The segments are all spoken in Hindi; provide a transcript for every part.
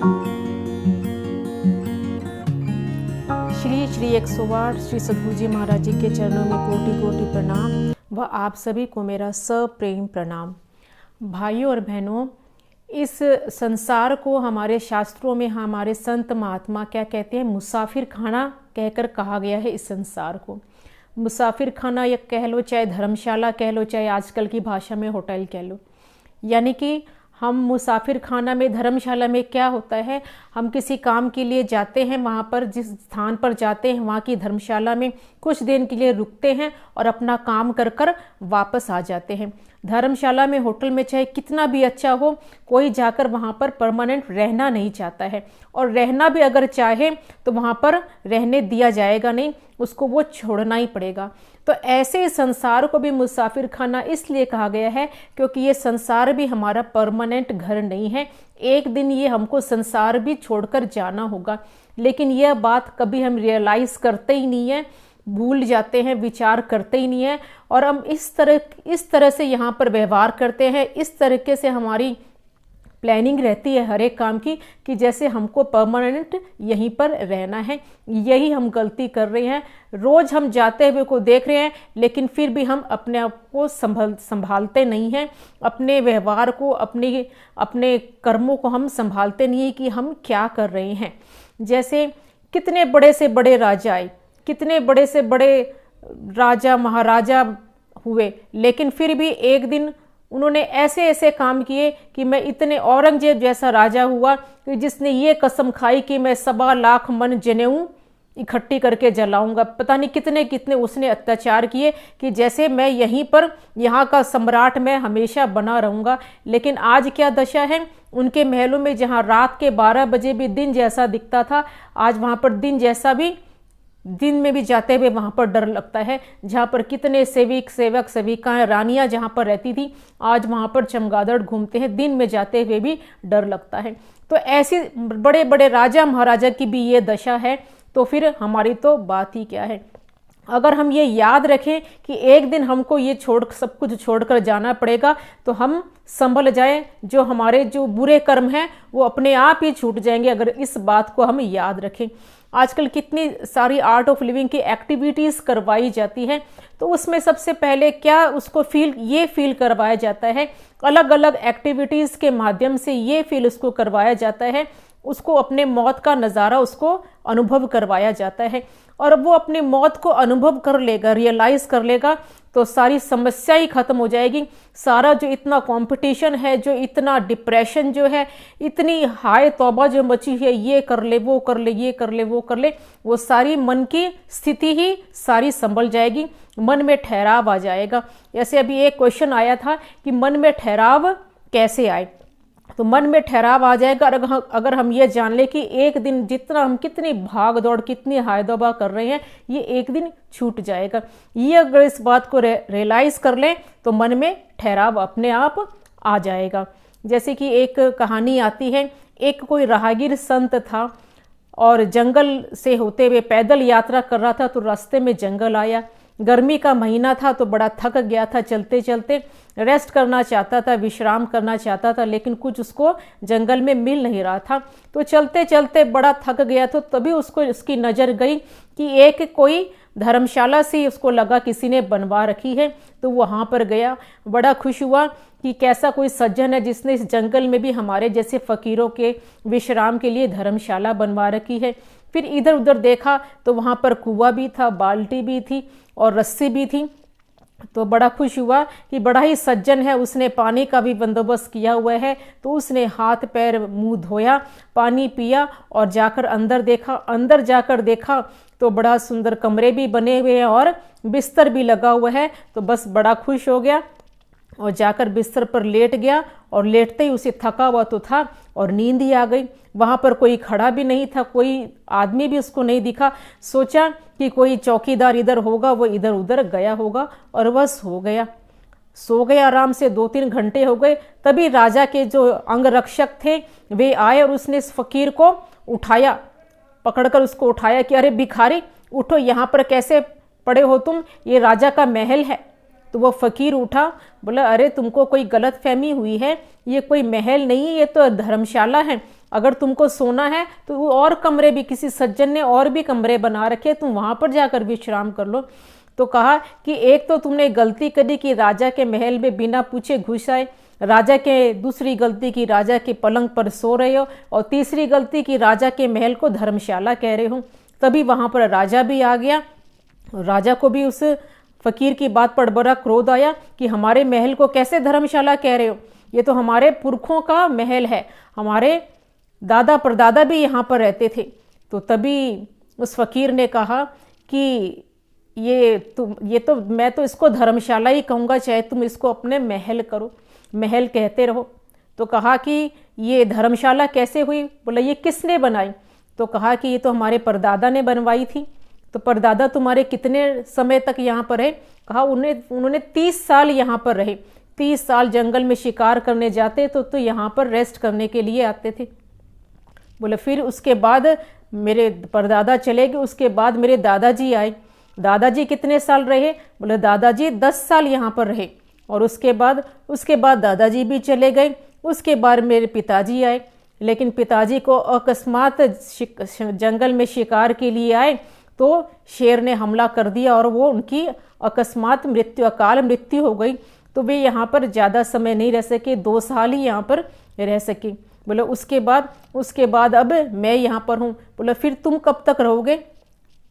श्री श्री 108 श्री सद्गुरु जी महाराज जी के चरणों में कोटि कोटि प्रणाम व आप सभी को मेरा सप्रेम प्रणाम। भाइयों और बहनों, इस संसार को हमारे शास्त्रों में हमारे संत महात्मा क्या कहते हैं, मुसाफिर खाना कहकर कहा गया है। इस संसार को मुसाफिर खाना या कह लो, चाहे धर्मशाला कह लो, चाहे आजकल की भाषा में होटल कह लो। यानी कि हम मुसाफिर खाना में, धर्मशाला में क्या होता है, हम किसी काम के लिए जाते हैं, वहाँ पर जिस स्थान पर जाते हैं वहाँ की धर्मशाला में कुछ दिन के लिए रुकते हैं और अपना काम कर कर वापस आ जाते हैं। धर्मशाला में, होटल में चाहे कितना भी अच्छा हो, कोई जाकर वहाँ पर परमानेंट रहना नहीं चाहता है, और रहना भी अगर चाहे तो वहाँ पर रहने दिया जाएगा नहीं, उसको वो छोड़ना ही पड़ेगा। तो ऐसे संसार को भी मुसाफिर खाना इसलिए कहा गया है क्योंकि ये संसार भी हमारा परमानेंट घर नहीं है। एक दिन ये हमको संसार भी छोड़कर जाना होगा, लेकिन यह बात कभी हम रियलाइज़ करते ही नहीं है, भूल जाते हैं, विचार करते ही नहीं है, और हम इस तरह से यहाँ पर व्यवहार करते हैं। इस तरीके से हमारी प्लानिंग रहती है हर एक काम की कि जैसे हमको परमानेंट यहीं पर रहना है। यही हम गलती कर रहे हैं। रोज़ हम जाते हुए को देख रहे हैं, लेकिन फिर भी हम अपने आप को संभालते नहीं हैं, अपने व्यवहार को, अपने कर्मों को हम संभालते नहीं हैं कि हम क्या कर रहे हैं। जैसे कितने बड़े से बड़े राजा आए, कितने बड़े से बड़े राजा महाराजा हुए, लेकिन फिर भी एक दिन उन्होंने ऐसे ऐसे काम किए कि मैं इतने, औरंगजेब जैसा राजा हुआ कि जिसने ये कसम खाई कि मैं 1.25 लाख मन जनेऊ इकट्ठी करके जलाऊंगा। पता नहीं कितने कितने उसने अत्याचार किए कि जैसे मैं यहीं पर, यहाँ का सम्राट मैं हमेशा बना रहूँगा। लेकिन आज क्या दशा है उनके महलों में, जहाँ रात के 12 बजे भी दिन जैसा दिखता था, आज वहाँ पर दिन जैसा भी, दिन में भी जाते हुए वहाँ पर डर लगता है। जहाँ पर कितने सेवक सेविकाएं, रानियाँ जहाँ पर रहती थी, आज वहाँ पर चमगादड़ घूमते हैं, दिन में जाते हुए भी डर लगता है। तो ऐसे बड़े बड़े राजा महाराजा की भी ये दशा है, तो फिर हमारी तो बात ही क्या है। अगर हम ये याद रखें कि एक दिन हमको ये सब कुछ छोड़कर जाना पड़ेगा, तो हम संभल जाए, जो हमारे जो बुरे कर्म हैं वो अपने आप ही छूट जाएंगे, अगर इस बात को हम याद रखें। आजकल कितनी सारी आर्ट ऑफ लिविंग की एक्टिविटीज़ करवाई जाती हैं, तो उसमें सबसे पहले क्या उसको ये फील करवाया जाता है, अलग अलग एक्टिविटीज़ के माध्यम से ये फील उसको करवाया जाता है, उसको अपने मौत का नज़ारा उसको अनुभव करवाया जाता है। और वो अपनी मौत को अनुभव कर लेगा, रियलाइज़ कर लेगा, तो सारी समस्या ही खत्म हो जाएगी। सारा जो इतना कंपटीशन है, जो इतना डिप्रेशन जो है, इतनी हाय तौबा जो मची है, ये कर ले, वो कर ले, ये कर ले, वो कर ले, वो सारी मन की स्थिति ही सारी संभल जाएगी, मन में ठहराव आ जाएगा। जैसे अभी एक क्वेश्चन आया था कि मन में ठहराव कैसे आए, तो मन में ठहराव आ जाएगा अगर हम ये जान ले कि एक दिन जितना हम कितनी भाग दौड़, कितनी हाय दौबा कर रहे हैं, ये एक दिन छूट जाएगा। ये अगर इस बात को रियलाइज़ कर लें तो मन में ठहराव अपने आप आ जाएगा। जैसे कि एक कहानी आती है, एक कोई राहगीर संत था और जंगल से होते हुए पैदल यात्रा कर रहा था, तो रास्ते में जंगल आया। गर्मी का महीना था तो बड़ा थक गया था, चलते चलते रेस्ट करना चाहता था, विश्राम करना चाहता था, लेकिन कुछ उसको जंगल में मिल नहीं रहा था। तो चलते चलते बड़ा थक गया, तो तभी उसकी नज़र गई कि एक कोई धर्मशाला सी उसको लगा किसी ने बनवा रखी है, तो वहाँ पर गया। बड़ा खुश हुआ कि कैसा कोई सज्जन है जिसने इस जंगल में भी हमारे जैसे फ़कीरों के विश्राम के लिए धर्मशाला बनवा रखी है। फिर इधर उधर देखा तो वहाँ पर कुआं भी था, बाल्टी भी थी और रस्सी भी थी। तो बड़ा खुश हुआ कि बड़ा ही सज्जन है, उसने पानी का भी बंदोबस्त किया हुआ है। तो उसने हाथ पैर मुंह धोया, पानी पिया और जाकर अंदर देखा। अंदर जाकर देखा तो बड़ा सुंदर कमरे भी बने हुए हैं और बिस्तर भी लगा हुआ है। तो बस बड़ा खुश हो गया और जाकर बिस्तर पर लेट गया, और लेटते ही उसे थका हुआ तो था और नींद ही आ गई। वहाँ पर कोई खड़ा भी नहीं था, कोई आदमी भी उसको नहीं दिखा। सोचा कि कोई चौकीदार इधर होगा, वो इधर उधर गया होगा, और बस हो गया, सो गया आराम से। 2-3 घंटे हो गए, तभी राजा के जो अंगरक्षक थे वे आए और उसने इस फकीर को उठाया, पकड़कर उसको उठाया कि अरे भिखारी उठो, यहाँ पर कैसे पड़े हो तुम, ये राजा का महल है। तो वो फकीर उठा, बोला अरे तुमको कोई गलत फहमी हुई है, ये कोई महल नहीं है, ये तो धर्मशाला है। अगर तुमको सोना है तो वो और कमरे भी, किसी सज्जन ने और भी कमरे बना रखे, तुम वहाँ पर जाकर विश्राम कर लो। तो कहा कि एक तो तुमने गलती करी कि राजा के महल में बिना पूछे घुस आए, राजा के दूसरी गलती की राजा के पलंग पर सो रहे हो, और तीसरी गलती की राजा के महल को धर्मशाला कह रहे हो। तभी वहाँ पर राजा भी आ गया। राजा को भी उस फकीर की बात पर बड़ा क्रोध आया कि हमारे महल को कैसे धर्मशाला कह रहे हो, ये तो हमारे पुरखों का महल है, हमारे दादा परदादा भी यहाँ पर रहते थे। तो तभी उस फकीर ने कहा कि ये तो मैं तो इसको धर्मशाला ही कहूँगा, चाहे तुम इसको अपने महल करो, महल कहते रहो। तो कहा कि ये धर्मशाला कैसे हुई? बोला ये किसने बनाई? तो कहा कि ये तो हमारे परदादा ने बनवाई थी। तो परदादा तुम्हारे कितने समय तक यहाँ पर है? कहा उन्होंने 30 साल यहाँ पर रहे। 30 साल जंगल में शिकार करने जाते तो यहाँ पर रेस्ट करने के लिए आते थे। बोले फिर उसके बाद मेरे परदादा चले गए, उसके बाद मेरे दादाजी आए। दादाजी कितने साल रहे? बोले दादाजी 10 साल यहाँ पर रहे। और उसके बाद दादाजी भी चले गए। उसके बाद मेरे पिताजी आए, लेकिन पिताजी को अकस्मात जंगल में शिकार के लिए आए तो शेर ने हमला कर दिया और वो उनकी अकस्मात अकाल मृत्यु हो गई। तो वे यहाँ पर ज़्यादा समय नहीं रह सके, 2 साल ही यहाँ पर रह सके। बोले उसके बाद अब मैं यहाँ पर हूँ। बोले फिर तुम कब तक रहोगे?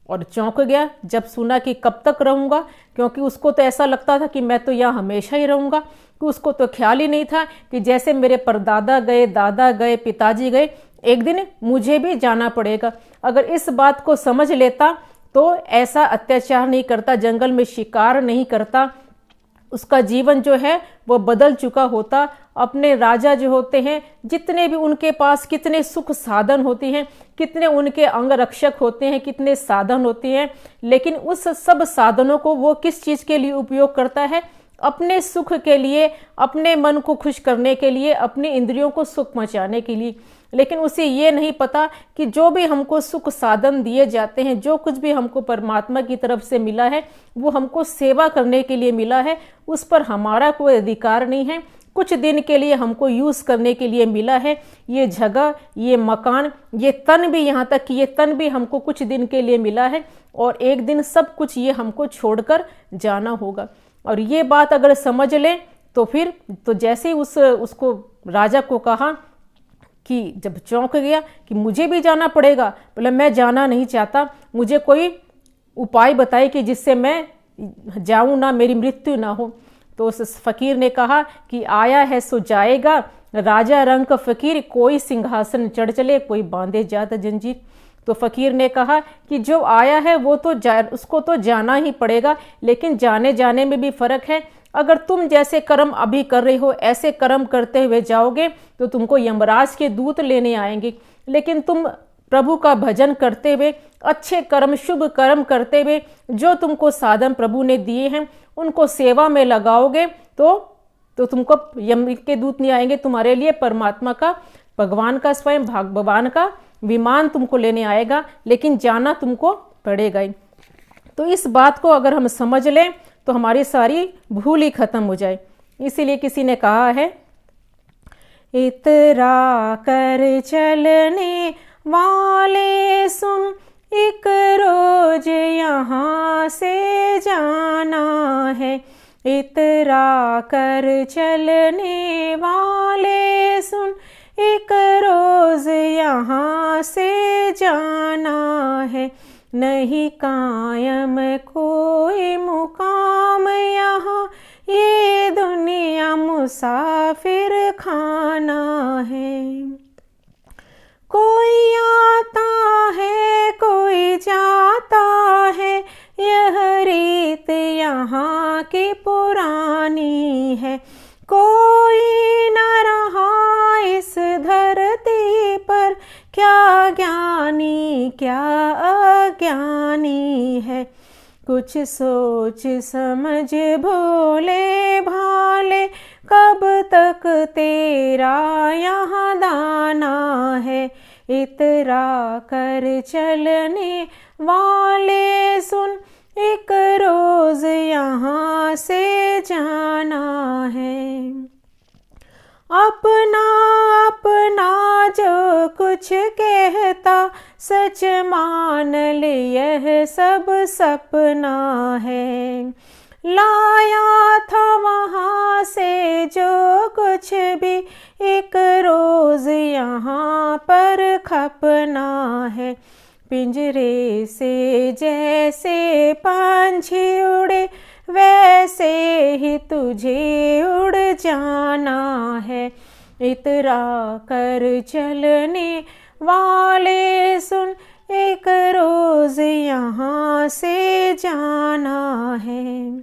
और चौंक गया जब सुना कि कब तक रहूँगा, क्योंकि उसको तो ऐसा लगता था कि मैं तो यहाँ हमेशा ही रहूँगा, कि उसको तो ख्याल ही नहीं था कि जैसे मेरे परदादा गए, दादा गए, पिताजी गए, एक दिन मुझे भी जाना पड़ेगा। अगर इस बात को समझ लेता तो ऐसा अत्याचार नहीं करता, जंगल में शिकार नहीं करता, उसका जीवन जो है वो बदल चुका होता। अपने राजा जो होते हैं, जितने भी उनके पास कितने सुख साधन होते हैं, कितने उनके अंगरक्षक होते हैं, कितने साधन होते हैं, लेकिन उस सब साधनों को वो किस चीज़ के लिए उपयोग करता है? अपने सुख के लिए, अपने मन को खुश करने के लिए, अपनी इंद्रियों को सुख पहुँचाने के लिए। लेकिन उसे ये नहीं पता कि जो भी हमको सुख साधन दिए जाते हैं, जो कुछ भी हमको परमात्मा की तरफ से मिला है, वो हमको सेवा करने के लिए मिला है, उस पर हमारा कोई अधिकार नहीं है। कुछ दिन के लिए हमको यूज़ करने के लिए मिला है। ये जगह, ये मकान, ये तन भी, यहाँ तक कि ये तन भी हमको कुछ दिन के लिए मिला है, और एक दिन सब कुछ ये हमको छोड़कर जाना होगा। और ये बात अगर समझ लें तो फिर तो जैसे ही उसको राजा को कहा कि जब चौंक गया कि मुझे भी जाना पड़ेगा, बोले मैं जाना नहीं चाहता, मुझे कोई उपाय बताए कि जिससे मैं जाऊं ना, मेरी मृत्यु ना हो। तो उस फकीर ने कहा कि आया है सो जाएगा, राजा रंग का फकीर, कोई सिंहासन चढ़ चले, कोई बांधे जात जंजीर। तो फकीर ने कहा कि जो आया है वो तो उसको तो जाना ही पड़ेगा, लेकिन जाने जाने में भी फर्क है। अगर तुम जैसे कर्म अभी कर रहे हो ऐसे कर्म करते हुए जाओगे तो तुमको यमराज के दूत लेने आएंगे, लेकिन तुम प्रभु का भजन करते हुए, अच्छे कर्म, शुभ कर्म करते हुए, जो तुमको साधन प्रभु ने दिए हैं उनको सेवा में लगाओगे तो तुमको यम के दूत नहीं आएंगे, तुम्हारे लिए परमात्मा का, भगवान का, स्वयं भगवान का विमान तुमको लेने आएगा, लेकिन जाना तुमको पड़ेगा ही। तो इस बात को अगर हम समझ लें तो हमारी सारी भूल ही खत्म हो जाए। इसीलिए किसी ने कहा है, इतरा कर चलने वाले सुन, एक रोज यहाँ से जाना है। इतरा कर चलने वाले सुन, एक रोज यहाँ से जाना है। नहीं कायम कोई मुकाम यहाँ, ये दुनिया मुसाफिर खाना है। कोई आता है कोई जाता है, यह रीत यहाँ की पुरानी है। कोई न रहा इस धरती पर, क्या ज्ञानी क्या अज्ञानी है। कुछ सोच समझ भोले भाले, कब तक तेरा यहाँ दाना है। इतरा कर चलने वाले सुन, एक रोज यहाँ से जाना है। अपना अपना जो कुछ कहता सच मान ले, यह सब सपना है। लाया था वहाँ से जो कुछ भी, एक रोज यहाँ पर खपना है। पिंजरे से जैसे पंछी उड़े, वैसे ही तुझे उड़ जाना है। इतरा कर चलने वाले सुन, एक रोज यहाँ से जाना है।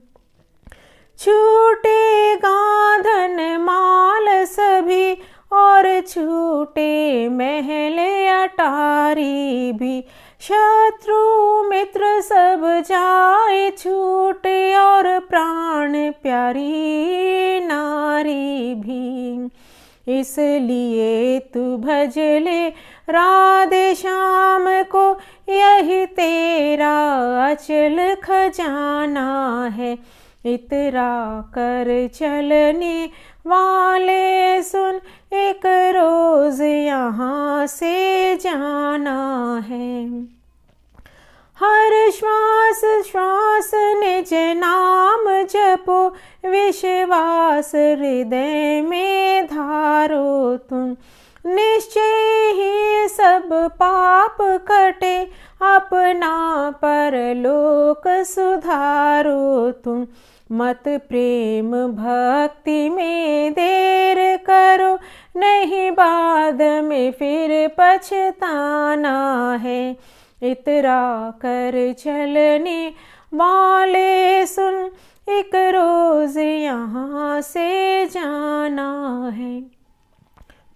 छूटेगा धन माल सभी, और छूटे महल अटारी भी। शत्रु मित्र सब जाए छूट, और प्राण प्यारी नारी भी। इसलिए तू भज ले राधे श्याम को, यही तेरा अचल खजाना है। इतरा कर चलने वाले सुन, एक रोज यहाँ से जाना है। हर श्वास श्वास निज नाम जपो, विश्वास हृदय में धारो तुम। निश्चय ही सब पाप कटे, अपना परलोक सुधारो तुम। मत प्रेम भक्ति में देर करो, नहीं बाद में फिर पछताना है। इतरा कर चलने वाले सुन, एक रोज यहाँ से जाना है।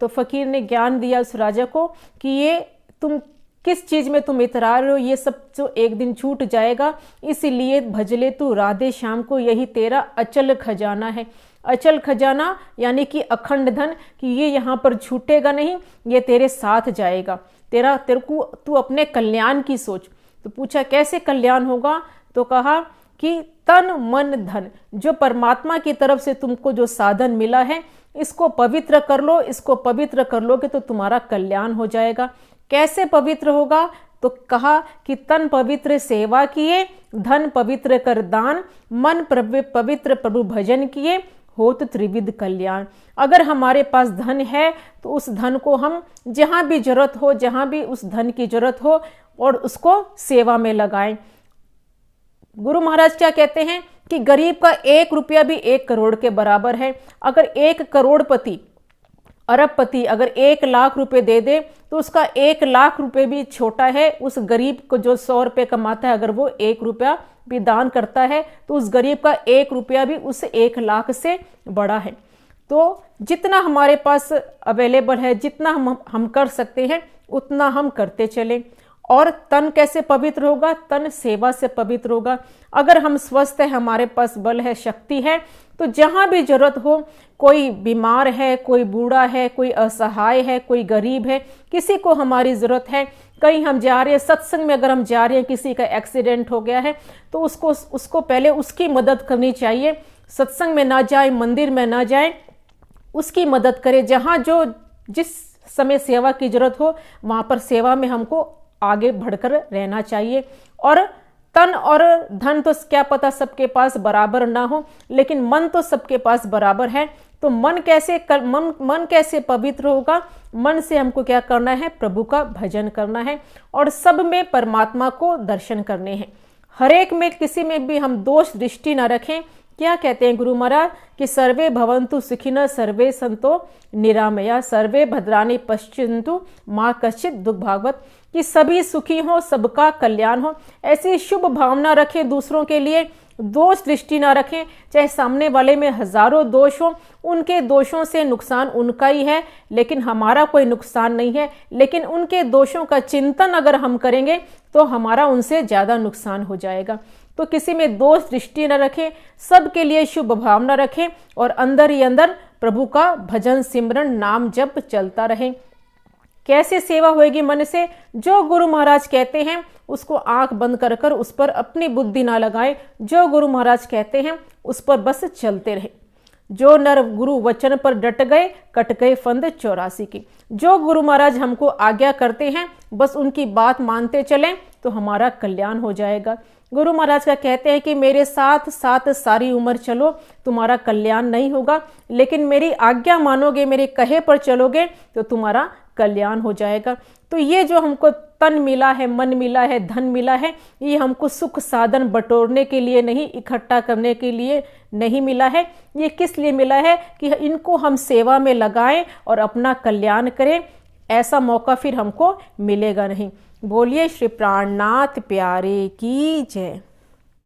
तो फकीर ने ज्ञान दिया उस राजा को कि ये तुम किस चीज में तुम इतरा रहे हो, ये सब जो एक दिन छूट जाएगा, इसीलिए भजले तू राधे श्याम को, यही तेरा अचल खजाना है। अचल खजाना यानी कि अखंड धन, कि ये यहाँ पर छूटेगा नहीं, ये तेरे साथ जाएगा। तेरे को तू अपने कल्याण की सोच। तो पूछा कैसे कल्याण होगा, तो कहा कि तन मन धन, जो परमात्मा की तरफ से तुमको जो साधन मिला है, इसको पवित्र कर लो। इसको पवित्र कर लोगे तो तुम्हारा कल्याण हो जाएगा। कैसे पवित्र होगा, तो कहा कि तन पवित्र सेवा किए, धन पवित्र कर दान, मन पवित्र प्रभु भजन किए, हो तो त्रिविध कल्याण। अगर हमारे पास धन है तो उस धन को हम जहाँ भी जरूरत हो, जहाँ भी उस धन की जरूरत हो, और उसको सेवा में लगाएं। गुरु महाराज क्या कहते हैं कि गरीब का 1 रुपया भी 1 करोड़ के बराबर है। अगर 1 करोड़पति अरबपति अगर 1 लाख रुपए दे दे, तो उसका 1 लाख रुपए भी छोटा है। उस गरीब को जो 100 रुपये कमाता है, अगर वो 1 रुपया भी दान करता है, तो उस गरीब का 1 रुपया भी उस 1 लाख से बड़ा है। तो जितना हमारे पास अवेलेबल है, जितना हम कर सकते हैं, उतना हम करते चलें। और तन कैसे पवित्र होगा, तन सेवा से पवित्र होगा। अगर हम स्वस्थ हैं, हमारे पास बल है, शक्ति है, तो जहाँ भी जरूरत हो, कोई बीमार है, कोई बूढ़ा है, कोई असहाय है, कोई गरीब है, किसी को हमारी ज़रूरत है, कहीं हम जा रहे हैं सत्संग में, अगर हम जा रहे हैं, किसी का एक्सीडेंट हो गया है, तो उसको पहले उसकी मदद करनी चाहिए। सत्संग में ना जाए, मंदिर में ना जाए, उसकी मदद करें। जहाँ जो जिस समय सेवा की जरूरत हो, वहाँ पर सेवा में हमको आगे बढ़कर रहना चाहिए। और तन और धन तो क्या पता सबके पास बराबर ना हो, लेकिन मन तो सबके पास बराबर है। तो मन कैसे पवित्र होगा, मन से हमको क्या करना है, प्रभु का भजन करना है, और सब में परमात्मा को दर्शन करने हैं। हर एक में, किसी में भी हम दोष दृष्टि ना रखें। क्या कहते हैं गुरु महाराज कि सर्वे भवन्तु सुखिनः, सर्वे सन्तो निरामया, सर्वे भद्राणि पश्यन्तु माँ कश्चित् दुःख भाग्वत, कि सभी सुखी हो, सबका कल्याण हो। ऐसी शुभ भावना रखें दूसरों के लिए, दोष दृष्टि ना रखें। चाहे सामने वाले में हजारों दोष हो, उनके दोषों से नुकसान उनका ही है, लेकिन हमारा कोई नुकसान नहीं है। लेकिन उनके दोषों का चिंतन अगर हम करेंगे तो हमारा उनसे ज़्यादा नुकसान हो जाएगा। तो किसी में दोष दृष्टि न रखें, सबके लिए शुभ भावना रखें, और अंदर ही अंदर प्रभु का भजन सिमरन नाम जप चलता रहे। कैसे सेवा होएगी मन से, जो गुरु महाराज कहते हैं उसको आंख बंद कर कर उस पर अपनी बुद्धि ना लगाएं। जो गुरु महाराज कहते हैं उस पर बस चलते रहे। जो नर गुरु वचन पर डट गए, कट गए फंद 84 की। जो गुरु महाराज हमको आज्ञा करते हैं बस उनकी बात मानते चलें तो हमारा कल्याण हो जाएगा। गुरु महाराज का कहते हैं कि मेरे साथ साथ सारी उम्र चलो, तुम्हारा कल्याण नहीं होगा, लेकिन मेरी आज्ञा मानोगे, मेरे कहे पर चलोगे तो तुम्हारा कल्याण हो जाएगा। तो ये जो हमको तन मिला है, मन मिला है, धन मिला है, ये हमको सुख साधन बटोरने के लिए नहीं, इकट्ठा करने के लिए नहीं मिला है। ये किस लिए मिला है कि इनको हम सेवा में लगाएं और अपना कल्याण करें। ऐसा मौका फिर हमको मिलेगा नहीं। बोलिए श्री प्राणनाथ प्यारे की जय।